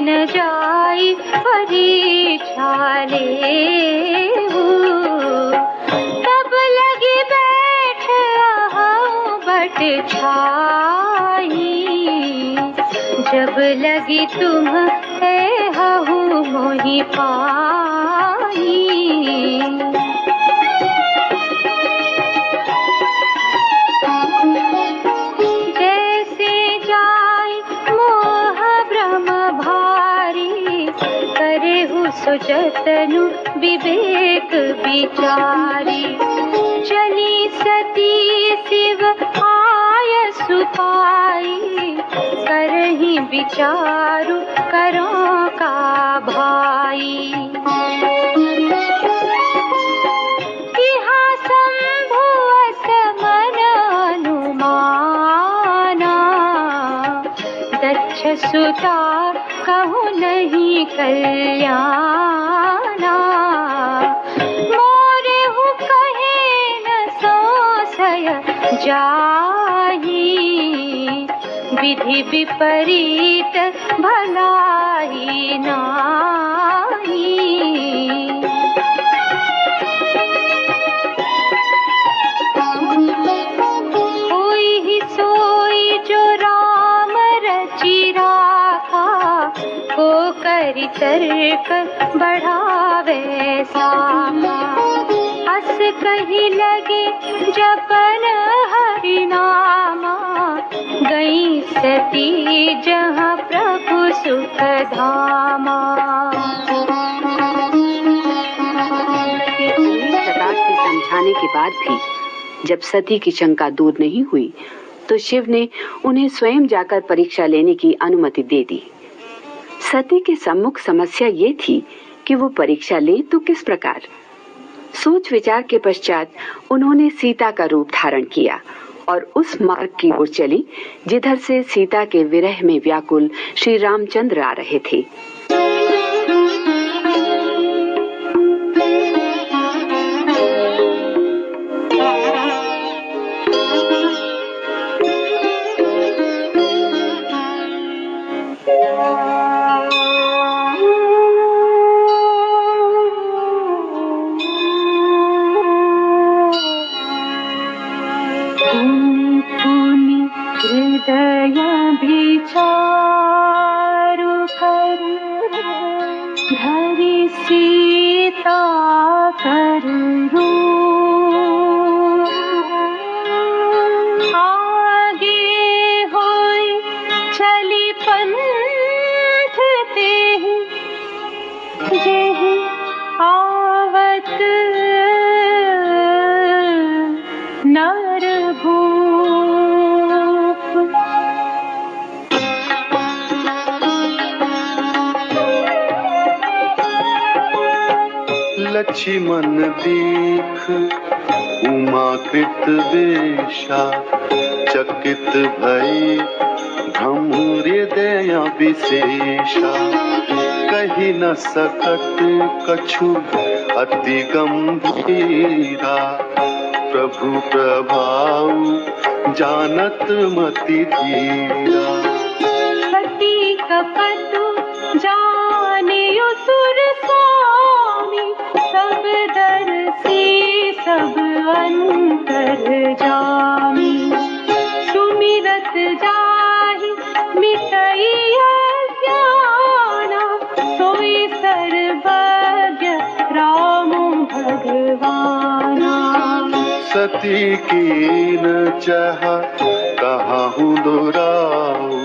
न जाई परीक्षा लेहु। तब लगी बैठ आहूँ बट छाई, जब लगी तुम हहु मोहि पाई। जैसे जाय मोह भ्रम भारी, करेहु सो जतनु विवेक विचारी। चली सती शिव आयसु पाई, करहि विचारु करों का भाई। इहाँ शंभु असमन अनुमाना, दक्ष सुता कहूँ नहीं कल्याणा। मोरेहु कहे न संशय जाहि, विधि विपरीत भलाई नाही। होई ही सोई जो राम रचि राखा, को करि तर्क बढ़ावे साखा। हस कही लगे जपन हरि नामा, गई सती जहाँ प्रभु सुख धामा। पूरी प्रकार से समझाने के बाद भी जब सती की शंका दूर नहीं हुई, तो शिव ने उन्हें स्वयं जाकर परीक्षा लेने की अनुमति दे दी। सती के सम्मुख समस्या ये थी कि वो परीक्षा ले तो किस प्रकार। सोच विचार के पश्चात उन्होंने सीता का रूप धारण किया और उस मार्ग की ओर चली जिधर से सीता के विरह में व्याकुल श्री रामचंद्र आ रहे थे। हृदय विचारु कर, धरि सीता कर रूप। आगे होई चली पंथ तेहि, जेहि आवत नर लक्ष्मण देख उमा कृत वेशा, चकित भई भ्रम हृदय विशेषा। कही न सकत कछु अति गंभीरा, प्रभु प्रभाव जानत मति धीरा। सती कपटु जानियो सुर स्वामी, सब दर्शी सब अंतर्जामी। सुमिरत जाहि मिटई अज्ञाना, सोई सर्वज्ञ राम भगवाना। सती कीन चाह कहाहु दुराऊ,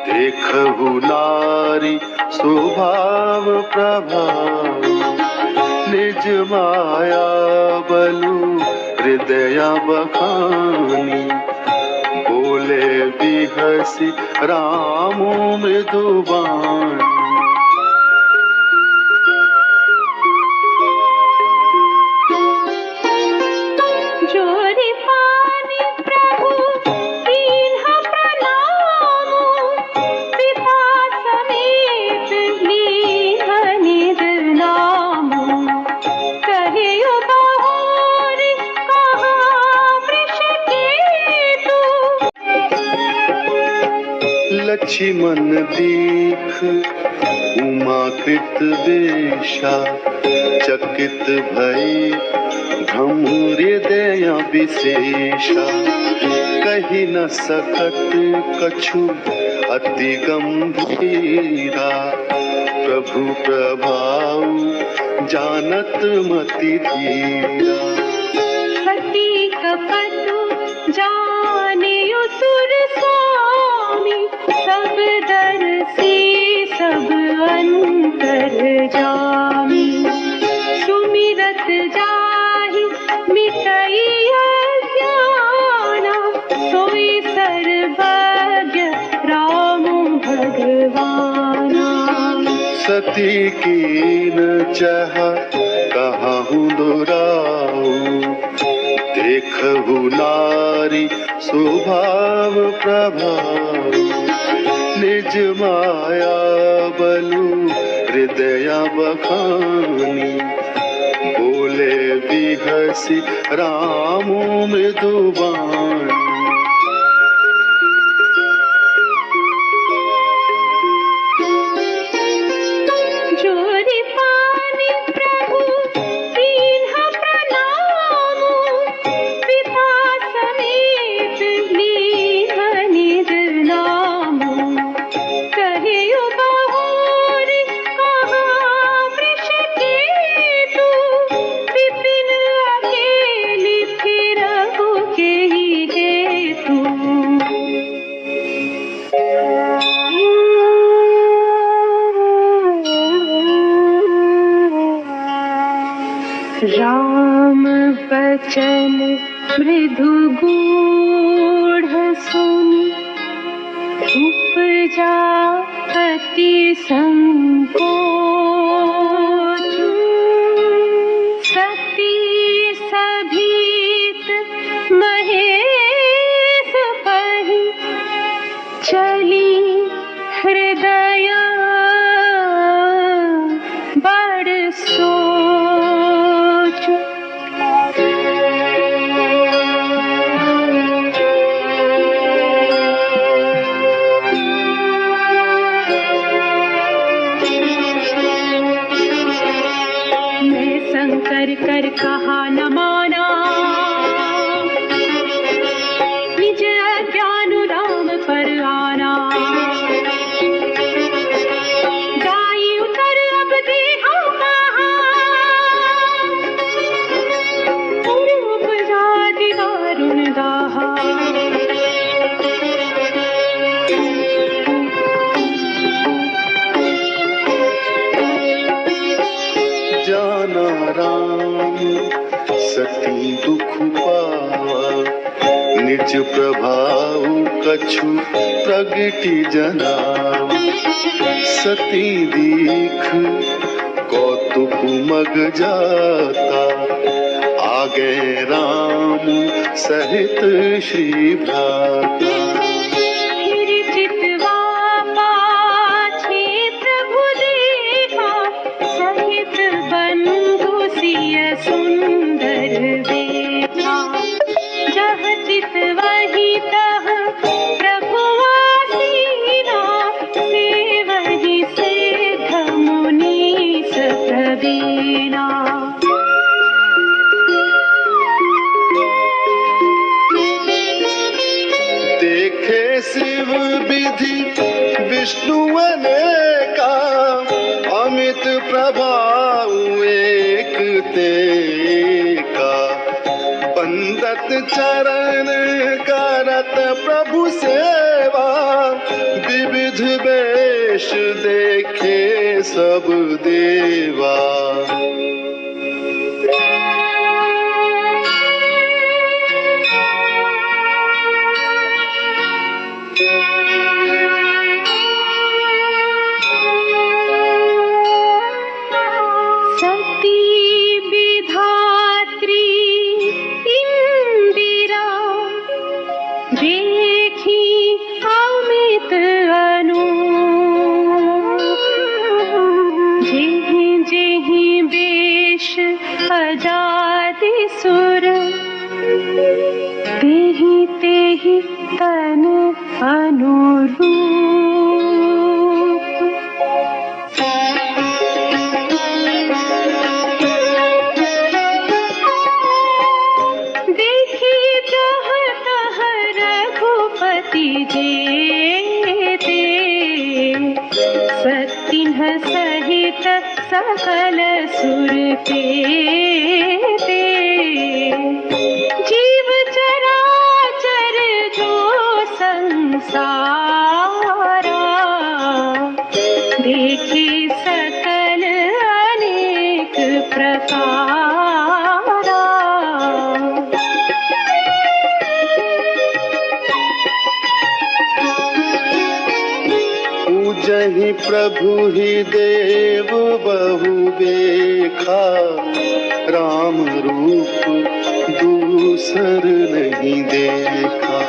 देखहु नारी स्वभाव प्रभाव। निज माया बलु हृदय बखानी, बोले बिहसी राम मृदुबानी। जोरि पानी प्रभु कीन्हा प्रणाम, पिता समेत लीन्ह निज नाम। कहियो बहुरि कहा वृषकेतु, अछि मन दीख उमा कृत वेशा, चकित भई भ्रम हृदय विशेषा। कही न सकत कछु अति गंभीरा, प्रभु प्रभाव जानत मति धीरा। सती कपटु जाने असुर स्वामी, सब दर्शी सब अंतर्जामी। सुमिरत जाहि मिटई अज्ञाना, सोई सर्वज्ञ राम भगवाना। सती कीन चाह कहाहु दुराऊ, देखहु नारी स्वभाव प्रभाव। निज माया बलु हृदय बखानी, बोले बिहसी राम मृदुबानी। जोरि पानि प्रभु कीन्हा प्रणामु, पिता समेत लीन्ह निज नामु। कहियो बहुरि कहाँ वृषकेतु, विपिन अकेली फिरहु केहि हेतु। राम बचन मृदु गूढ़ सुनि, उपजा अति संकोच। सती सभीत महेश पहि, चली हृदय बड़ सोच। मैं शंकर कर कहा न माना, निज अज्ञान राम पर आना। जाई उतर अब देहा कहाँ, रूप जाति दारुण दाहा। जाना राम सती दुख पावा, निज प्रभाव कछु प्रगति जनावा। सती दीख कौतुक मग जाता, आगे राम सहित श्री भ्राता। फिर चितवा पाछे प्रभु देखा, सहित बंधु सिय सुंदर देखा। जह चित वही तह प्रभु आसीना, सेवहि सिद्ध मुनीस प्रवीणा। देखे शिव विधि विष्णु अनेका, अमित प्रभाव एक तेका। बंदत चरण करत प्रभु सेवा, विविध वेश देखे सब देवा। सती विधात्री इंदिरा, देखी अमित अनूप। जेहि जेहि वेश अजाति सुर, तेहि तेहि तन अनुरूप। सकल सुर के जीव चराचर जो संसारा देखे सकल अनेक प्रकारा। पूजहि प्रभु ही देव बहु देखा, राम रूप दूसर नहीं देखा।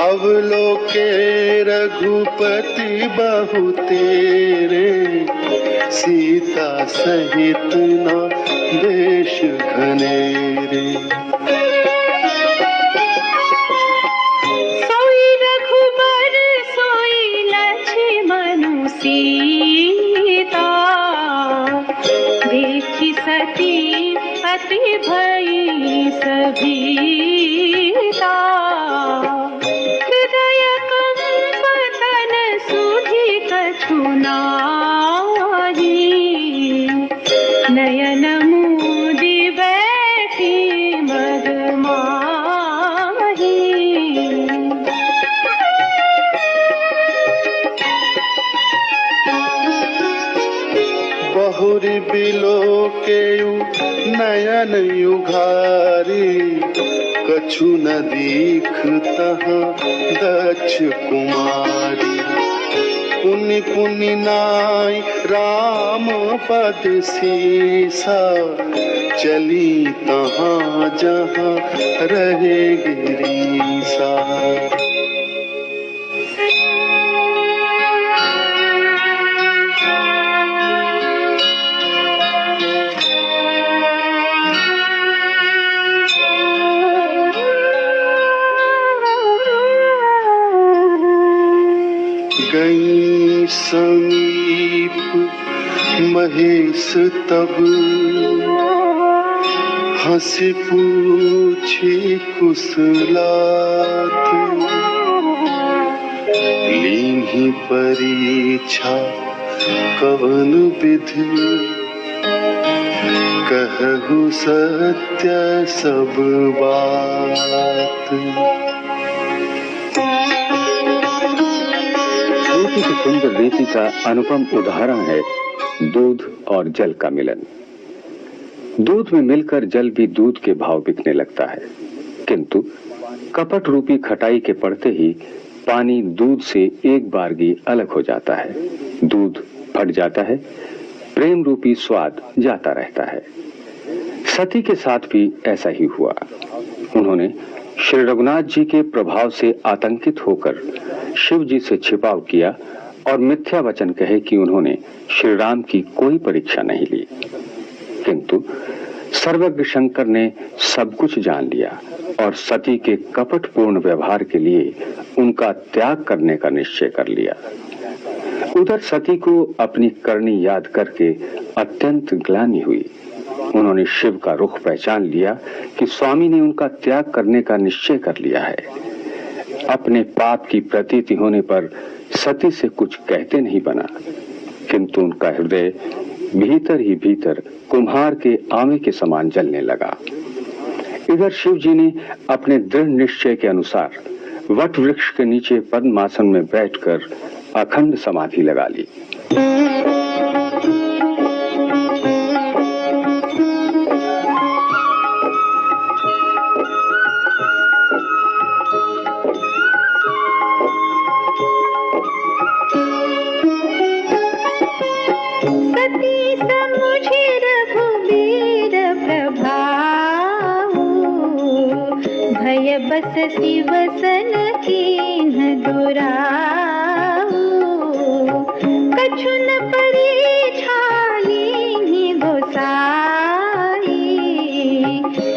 अवलोके रघुपति बहु तेरे, सीता सहित न देश घनेरे। सोई रघुबर सोई लक्ष्मण सीता, देखी सती अति भई सभीता। हृदय कंप तन सुधि कछु नाहि, नयन मूदि बैठी मगमाही। बहुरी बिलोकेयु नयन युघारी, कछु न दीखतहाँ दक्ष कुमारी। पुनि पुनि नाई राम पद सीसा, चली तहाँ जहाँ रहे गिरीसा। गई समीप महेश तब, हंसी पूछी कुशलात। लीन्ही परीक्षा कवन विधि, कहु सत्य सब बात। की सुंदर रीति का अनुपम उदाहरण है दूध और जल का मिलन। दूध में मिलकर जल भी दूध के भाव बिकने लगता है, किंतु कपट रूपी खटाई के पड़ते ही पानी दूध से एक बारगी अलग हो जाता है। दूध फट जाता है, प्रेम रूपी स्वाद जाता रहता है। सती के साथ भी ऐसा ही हुआ। उन्होंने श्री रघुनाथ जी के प्रभाव से आतंकित होकर शिव जी से छिपाव किया और मिथ्या वचन कहे कि उन्होंने श्री राम की कोई परीक्षा नहीं ली। किंतु सर्वज्ञ शंकर ने सब कुछ जान लिया और सती के कपटपूर्ण व्यवहार के लिए उनका त्याग करने का निश्चय कर लिया। उधर सती को अपनी करनी याद करके अत्यंत ग्लानि हुई। उन्होंने शिव का रुख पहचान लिया कि स्वामी ने उनका त्याग करने का निश्चय कर लिया है। अपने पाप की प्रतीति होने पर सती से कुछ कहते नहीं बना, किंतु उनका हृदय भीतर ही भीतर कुम्हार के आमे के समान जलने लगा। इधर शिव जी ने अपने दृढ़ निश्चय के अनुसार वट वृक्ष के नीचे पद्मासन में बैठकर अखंड समाधि लगा ली। बसती वसन कीन्ह दुराऊ, कछु न परीक्षा लीन्ही गोसाई।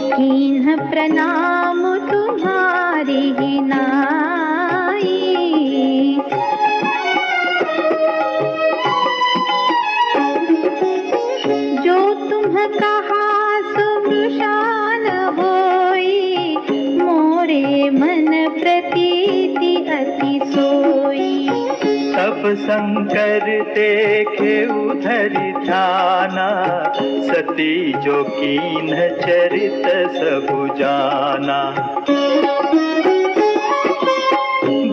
कीन्ह प्रणाम तुम्हारी ही नाई। जो तुम कहा सुमृशान होई, मन प्रतीति अति सोई। तब तब शंकर देखे उधर ध्याना, सती जो कीन चरित सबु जाना।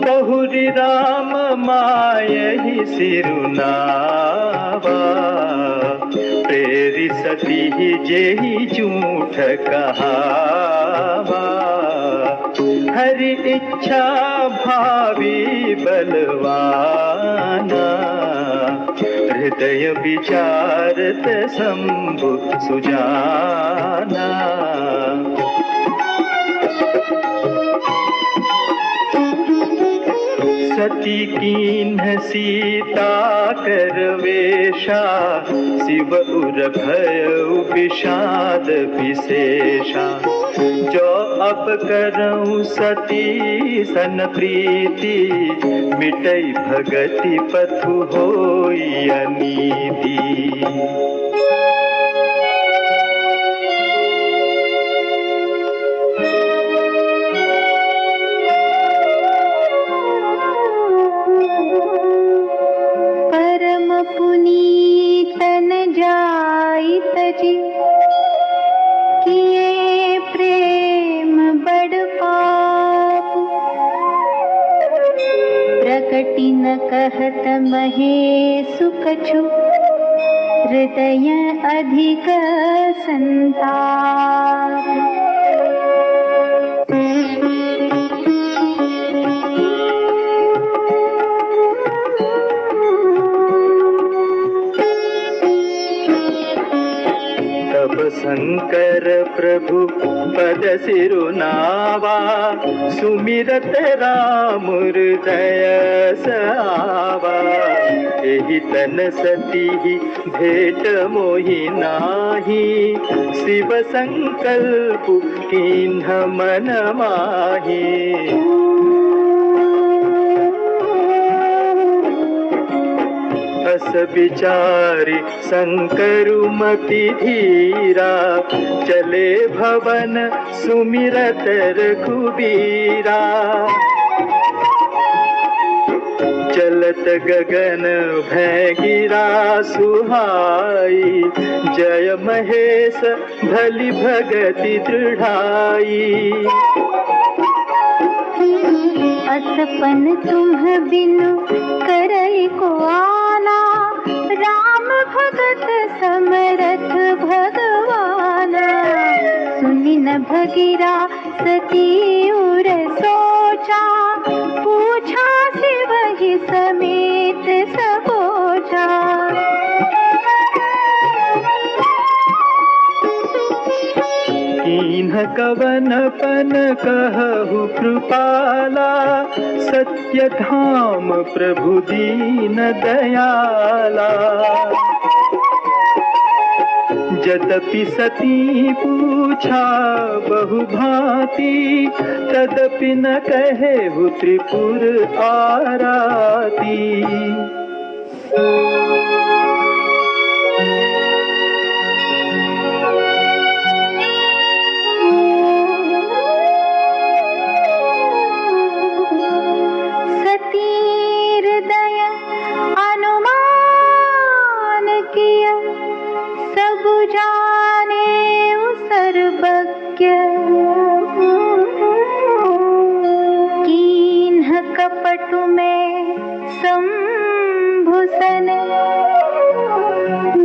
बहुरी राम मायहि सिरुनावा, प्रेरि सती जेहि झूठ कहावा। हरि इच्छा भावी बलवाना, हृदय विचारत शंभु सुजाना। सती कीन्ह सीता कर वेशा, शिव उर भयउ विषाद विशेषा। जो अब करऊं सती सन प्रीति, मिटई भगति पथु होई अनीति। पुनीतन जाइत जी, किए प्रेम बड़ पाप। प्रकटि न कहत महेशु कछु, हृदय अधिक संताप। शंकर प्रभु पद सिरुनावा, सुमिरत राम हृदय सावा। एहि तन सती भेट मोहि नाही, शिव संकल्प कीन्ह मन माही। अस विचारि शंकरु मति धीरा, चले भवन सुमिरत रघुबीरा। चलत गगन भय गिरा सुहाई, जय महेश भली भगति दृढ़ाई। असपन तुम बिनु करई को आना, राम भगत समरथ भगवाना। सुनि न भगिरा सती उर सोचा, पूछा शिव ही समेत सबोचा। कीन्ह कवन पन कहु कृपाला, सत्य धाम प्रभु दीन दयाला। यद्यपि सती पूछा बहु भांति, तदपि न कहेहु त्रिपुर आराती। कपट में संभुसन,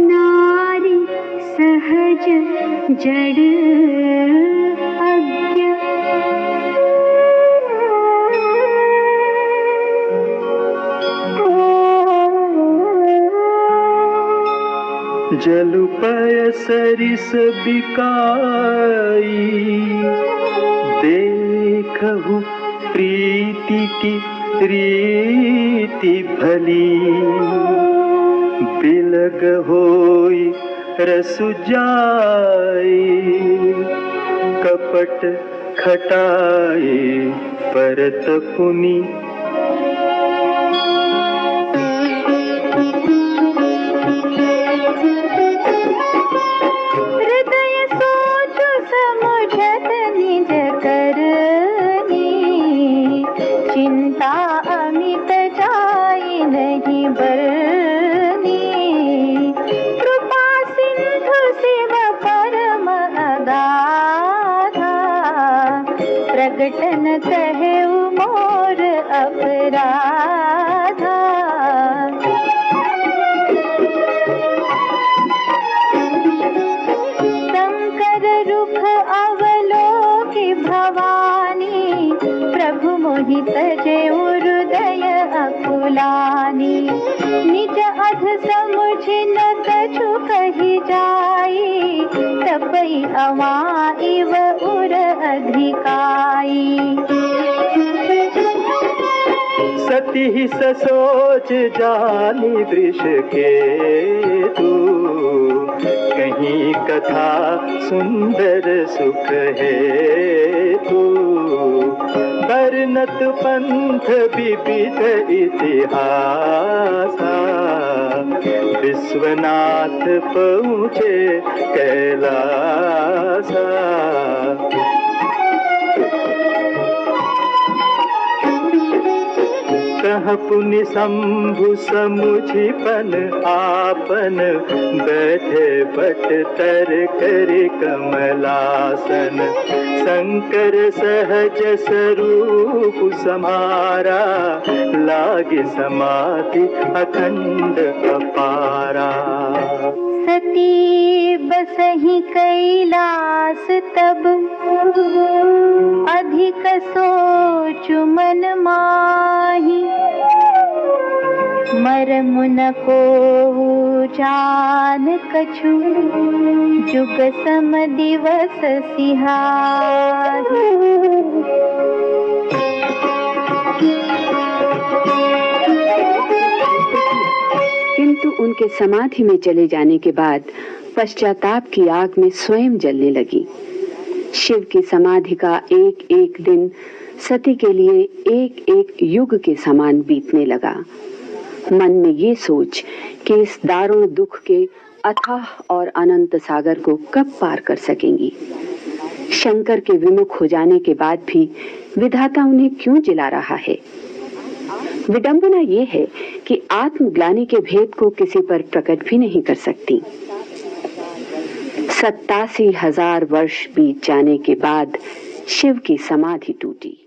नारी सहज जड़ अज्ञ। जलु पय सरिस बिकाई, देखहु प्रीति की रीति भली। बिलग होई रसु जाई, कपट खटाई परत पुनि। चिंता अमित जाई नहीं प्रगट न कहे मोर अपराधा। शंकर रूप अवलोकि भवानी, प्रभु मोहि तजे हृदय अकुलानी। निज अध समुझि न कछु कहि जाई, तपई अवाइव उर अधिकाई। सती ससोच जानी वृष के तू, कहीं कथा सुंदर सुख है तू। वर्णत पंथ विविध इतिहासा, विश्वनाथ पहुँचे कैलासा। कह पुनि शंभु समुझिपन आपन, बैठे बट तर कर कमलासन। शंकर सहज स्वरूप समारा, लागे समाधि अखंड अपारा। सती बसहि कैलास तब, अधिक सोचु मन माही। मरमु न को जान कछु, जुग सम दिवस सिहारी। किंतु उनके समाधि में चले जाने के बाद पश्चाताप की आग में स्वयं जलने लगी। शिव की समाधि का एक एक दिन सती के लिए एक एक युग के समान बीतने लगा। मन में ये सोच कि इस दारुण दुख के अथाह और अनंत सागर को कब पार कर सकेंगी। शंकर के विमुख हो जाने के बाद भी विधाता उन्हें क्यों जिला रहा है। विडंबना ये है कि आत्मग्लानि के भेद को किसी पर प्रकट भी नहीं कर सकती। 87,000 वर्ष बीत जाने के बाद शिव की समाधि टूटी।